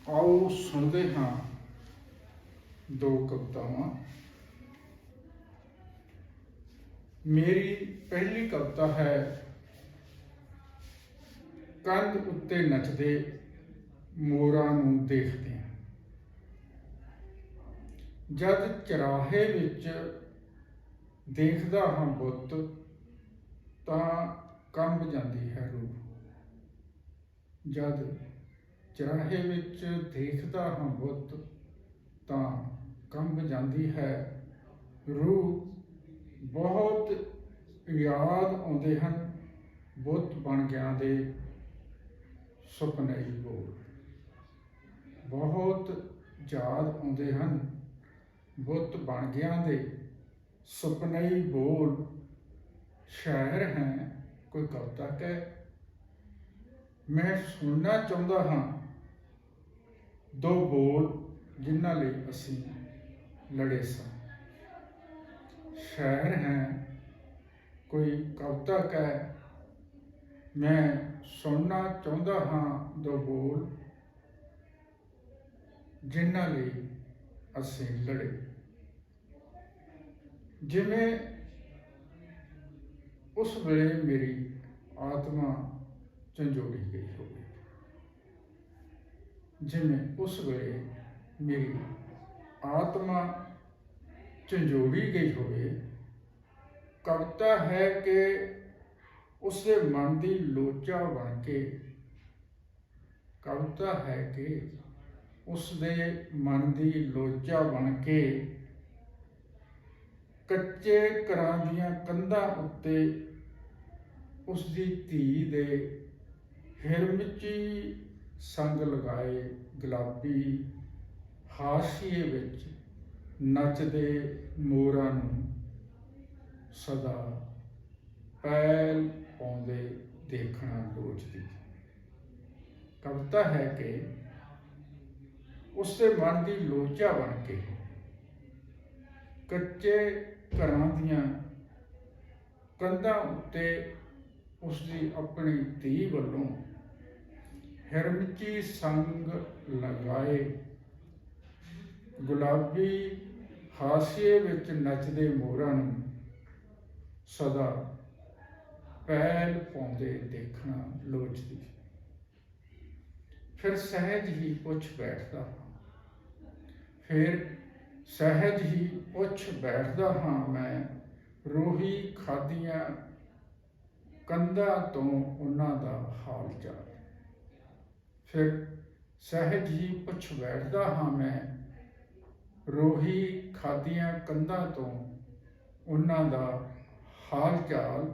आओ सुनते हाँ दो कवितावां। मेरी पहली कविता है कंध उत्ते नचदे मोरां नूं देखदे हां। जद चराहे विच देखदा हां बुत तां कंब जांदी है रूह। जद चराहे विच देखदा हां बुत तां कंब जांदी है रूह। बहुत याद आउंदे हन बुत बन गया दे सुपने बोल। बहुत याद आउंदे हन बुत बन गया दे सुपने बोल। शायर हैं कोई कविता कह मैं सुनना चाहुंदा हां दो बोल जिन्हां लई असीं लड़े सां। शायर हैं कोई कविता कह मैं सुनना चाहुंदा हां दो बोल जिन्हां लई असीं लड़े। जिवें उस वेले मेरी आत्मा झंजोड़ी गई होवे। जिवें उस वेले मेरी आत्मा झंजोड़ी गई होवे। कविता है कि उसके मन की लोचा बन के कविता है कि उसके मन की लोचा बन के कच्चे घरां दीयां कंधां उत्ते उसकी धी दे हिरमिची संग लगाए गुलाबी हाशिए विच नचदे मोरां नूं सदा पैल पाउंदे देखना लोचदी। कविता है कि उसके मन की लोचा बन के कच्चे घरां दीयां कंधां उत्ते उसकी अपनी धी वल्लों हिरमिची संग लगाए गुलाबी हाशिए विच नचदे मोरां नूं सदा पैल पाउंदे देखना लोचदी। फिर सहज ही पुछ बैठदा फिर सहज ही पुछ बैठदा हां मैं रोही खादियां कंधां तो उन्हां दा हाल चाल। फिर सहज ही पुछ बैठदा हां मैं रोही खादियां कंधां तो उन्हां दा हाल चाल।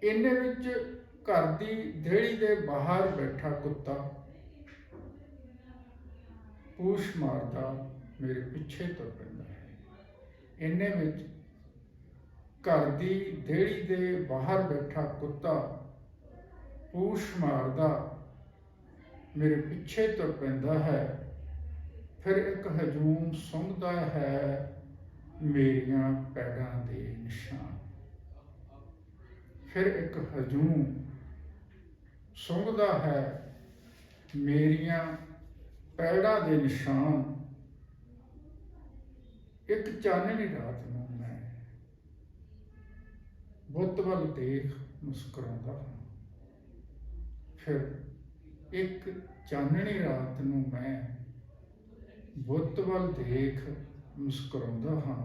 इन्ने विच घर दी देहड़ी दे बाहर बैठा कुत्ता पूछ मारदा मेरे पिछे तुर पैंदा है। इन्ने विच घर दी देहड़ी दे बाहर बैठा कुत्ता पूछ मारदा मेरे पिछे तुर पैंदा है। फिर एक हजूम सुंघदा है मेरियां पैरां दे निशान। फिर एक हजूम सुंघदा है मेरियां पैड़ां दे निशान। एक चाननी रात नूं मैं बुत वल देख मुस्कुरांदा हां। फिर एक चाननी रात नूं मैं बुत वल देख मुस्कुरांदा हां।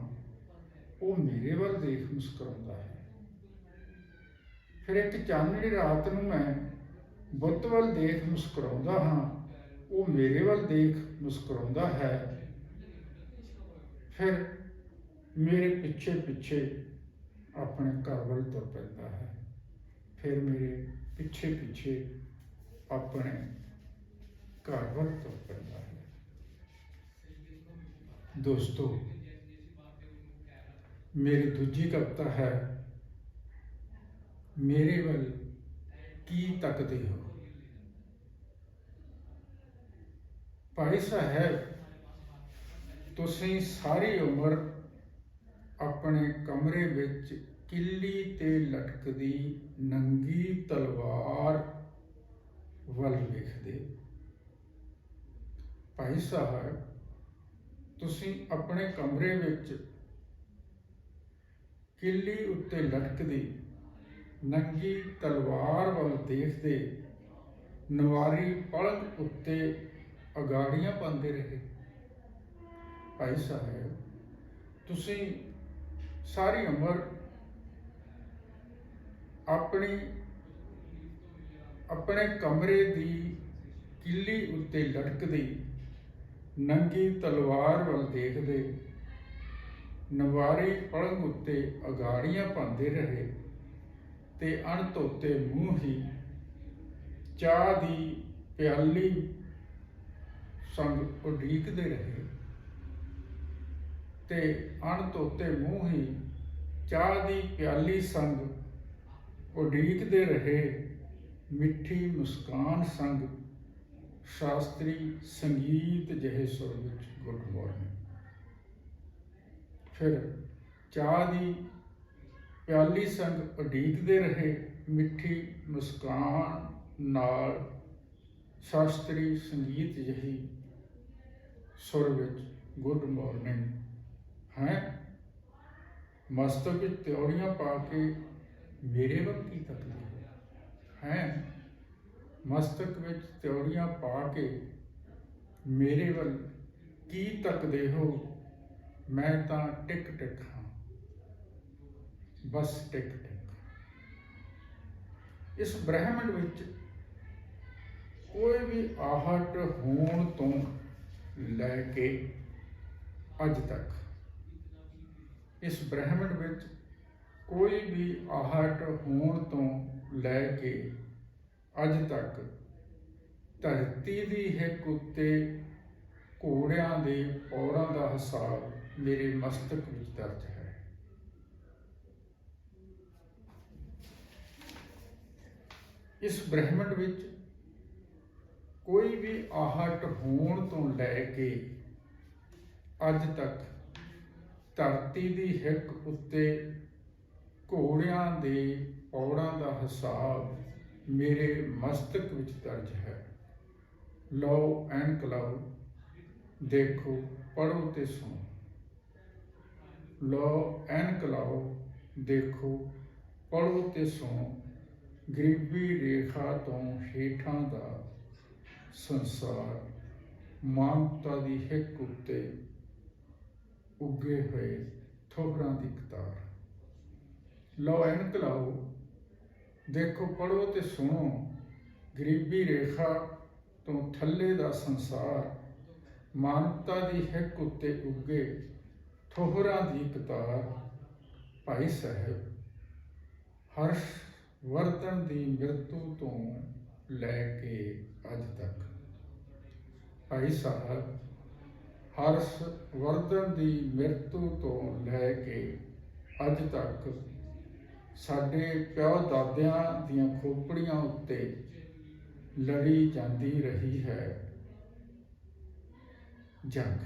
वो मेरे वल देख मुस्कुरांदा है। फिर एक चाननी रात नूं मैं बुत वल देख मुस्कुरांदा हां। वो मेरे वल देख मुस्कुरांदा है। फिर मेरे पिछे पिछे अपने घर वल तुर पैंदा है। फिर मेरे पिछे पिछे अपने घर वल तुर पैंदा है। दोस्तों मेरी दूजी कविता है मेरे वल की तकदे हो। भाई साहब तुसीं सारी उम्र अपने कमरे विच किल्ली ते लटकदी नंगी तलवार वल वेखदे ਭਾਈ ਸਾਹਿਬ, ਤੁਸੀਂ ਆਪਣੇ ਕਮਰੇ ਵਿੱਚ ਕਿੱਲੀ ਉੱਤੇ ਲਟਕਦੀ ਨੰਗੀ ਤਲਵਾਰ ਵੱਲ ਦੇਖਦੇ ਨਵਾਰੀ ਪਲਕ ਉੱਤੇ ਅਗਾੜੀਆਂ ਪਾਉਂਦੇ ਰਹੇ। ਭਾਈ ਸਾਹਿਬ, ਤੁਸੀਂ ਸਾਰੀ ਉਮਰ ਆਪਣੇ ਕਮਰੇ ਦੀ ਕਿੱਲੀ ਉੱਤੇ ਲਟਕਦੀ ਨੰਗੀ ਤਲਵਾਰ ਵੱਲ ਦੇਖਦੇ ਨਵਾਰੀ ਪਲੰਘ ਉੱਤੇ ਅਗਾੜੀਆਂ ਪਾਉਂਦੇ ਰਹੇ ਤੇ ਅਣਧੋਤੇ ਮੂੰਹ ਹੀ ਚਾਹ ਦੀ ਪਿਆਲੀ ਸੰਗ ਉਡੀਕਦੇ ਰਹੇ ਤੇ ਅਣਧੋਤੇ ਮੂੰਹ ਹੀ ਚਾਹ ਦੀ ਪਿਆਲੀ ਸੰਗ ਉਡੀਕਦੇ ਰਹੇ ਮਿੱਠੀ ਮੁਸਕਾਨ ਸੰਗ ਸ਼ਾਸਤਰੀ ਸੰਗੀਤ ਜਿਹੇ ਸੁਰ ਵਿੱਚ ਗੁੱਡ ਮਾਰਨਿੰਗ। ਫਿਰ ਚਾਹ ਦੀ ਪਿਆਲੀ ਸੰਗ ਉਡੀਕਦੇ ਰਹੇ ਮਿੱਠੀ ਮੁਸਕਾਨ ਨਾਲ ਸ਼ਾਸਤਰੀ ਸੰਗੀਤ ਜਿਹੀ ਸੁਰ ਵਿੱਚ ਗੁੱਡ ਮਾਰਨਿੰਗ। ਹੈ ਮਸਤਕ ਵਿੱਚ ਤਿਉੜੀਆਂ ਪਾ ਕੇ ਮੇਰੇ ਵੱਲ ਕੀ ਤੱਕਦੇ ਹੈ? ਮਸਤਕ ਵਿੱਚ ਤਿਉੜੀਆਂ ਪਾ ਕੇ ਮੇਰੇ ਵੱਲ ਕੀ ਤੱਕਦੇ ਹੋ? ਮੈਂ ਤਾਂ ਟਿਕ ਟਿਕ ਹਾਂ, ਬਸ ਟਿਕ ਟਿਕ। ਇਸ ਬ੍ਰਹਿਮੰਡ ਵਿੱਚ ਕੋਈ ਵੀ ਆਹਟ ਹੋਣ ਤੋਂ ਲੈ ਕੇ ਅੱਜ ਤੱਕ, ਇਸ ਬ੍ਰਹਿਮੰਡ ਵਿੱਚ ਕੋਈ ਵੀ ਆਹਟ ਹੋਣ ਤੋਂ ਲੈ ਕੇ ਅੱਜ ਤੱਕ ਧਰਤੀ ਦੀ ਹਿੱਕ ਉੱਤੇ ਘੋੜਿਆਂ ਦੇ ਪੌੜਾਂ ਦਾ ਹਿਸਾਬ ਮੇਰੇ ਮਸਤਕ ਵਿੱਚ ਦਰਜ ਹੈ। ਇਸ ਬ੍ਰਹਿਮੰਡ ਵਿੱਚ ਕੋਈ ਵੀ ਆਹਟ ਹੋਣ ਤੋਂ ਲੈ ਕੇ ਅੱਜ ਤੱਕ ਧਰਤੀ ਦੀ ਹਿੱਕ ਉੱਤੇ ਘੋੜਿਆਂ ਦੇ ਪੌੜਾਂ ਦਾ ਹਿਸਾਬ ਮੇਰੇ ਮਸਤਕ ਵਿੱਚ ਦਰਜ ਹੈ। ਲਓ ਐਨਕ ਲਾਓ, ਦੇਖੋ, ਪੜ੍ਹੋ ਤੇ ਸੁਣੋ। ਲਓ ਐਨਕ ਲਾਓ, ਦੇਖੋ, ਪੜ੍ਹੋ ਤੇ ਸੁਣੋ। ਗਰੀਬੀ ਰੇਖਾ ਤੋਂ ਹੇਠਾਂ ਦਾ ਸੰਸਾਰ, ਮਾਨਵਤਾ ਦੀ ਹਿੱਕ ਉੱਤੇ ਉੱਗੇ ਹੋਏ ਥੋਬਰਾਂ ਦੀ ਕਤਾਰ। ਲਓ ਐਨਕ ਲਾਓ, ਦੇਖੋ, ਪੜ੍ਹੋ ਤੇ ਸੁਣੋ। ਗਰੀਬੀ ਰੇਖਾ ਤੋਂ ਥੱਲੇ ਦਾ ਸੰਸਾਰ, ਮਾਨਵਤਾ ਦੀ ਹਿੱਕ ਉੱਤੇ ਉੱਗੇ ਥੋਹਰਾਂ ਦੀ ਕਤਾਰ। ਭਾਈ ਸਾਹਿਬ, ਹਰਸ਼ ਵਰਧਨ ਦੀ ਮ੍ਰਿਤੂ ਤੋਂ ਲੈ ਕੇ ਅੱਜ ਤੱਕ। ਭਾਈ ਸਾਹਿਬ, ਹਰਸ਼ ਵਰਧਨ ਦੀ ਮ੍ਰਿਤੂ ਤੋਂ ਲੈ ਕੇ ਅੱਜ ਤੱਕ ਸਾਡੇ ਪਿਓ ਦਾਦਿਆਂ ਦੀਆਂ ਖੋਪੜੀਆਂ ਉੱਤੇ ਲੜੀ ਜਾਂਦੀ ਰਹੀ ਹੈ ਜੰਗ।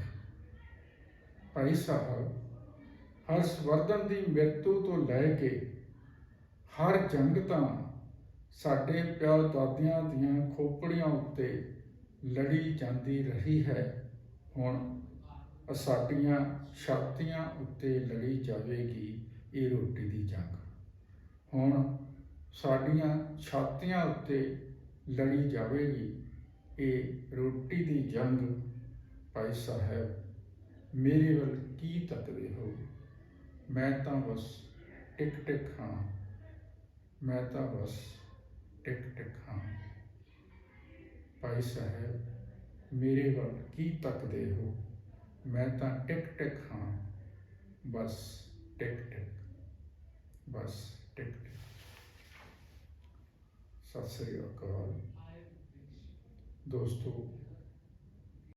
ਭਾਈ ਸਾਹਿਬ, ਹਰਸ਼ ਵਰਧਨ ਦੀ ਮ੍ਰਿਤੂ ਤੋਂ ਲੈ ਕੇ ਹਰ ਜੰਗ ਤਾਂ ਸਾਡੇ ਪਿਓ ਦਾਦਿਆਂ ਦੀਆਂ ਖੋਪੜੀਆਂ ਉੱਤੇ ਲੜੀ ਜਾਂਦੀ ਰਹੀ ਹੈ। ਹੁਣ ਸਾਡੀਆਂ ਛਾਤੀਆਂ ਉੱਤੇ ਲੜੀ ਜਾਵੇਗੀ ਇਹ ਰੋਟੀ ਦੀ ਜੰਗ। ਹੁਣ ਸਾਡੀਆਂ ਛਾਤੀਆਂ ਉੱਤੇ ਲੜੀ ਜਾਵੇਗੀ ਇਹ ਰੋਟੀ ਦੀ ਜੰਗ। ਭਾਈ ਸਾਹਿਬ, ਮੇਰੇ ਵੱਲ ਕੀ ਤੱਕਦੇ ਹੋ? ਮੈਂ ਤਾਂ ਬਸ ਟਿਕ ਟਿਕ ਹਾਂ, ਮੈਂ ਤਾਂ ਬਸ ਟਿਕ ਟਿਕ ਹਾਂ। ਭਾਈ ਸਾਹਿਬ, ਮੇਰੇ ਵੱਲ ਕੀ ਤੱਕਦੇ ਹੋ? ਮੈਂ ਤਾਂ ਟਿਕ ਟਿਕ ਹਾਂ, ਬਸ ਟਿਕ ਟਿਕ, ਬਸ ਟਿਕ ਟਿਕ। ਸਤਿ ਸ੍ਰੀ ਅਕਾਲ ਦੋਸਤੋ।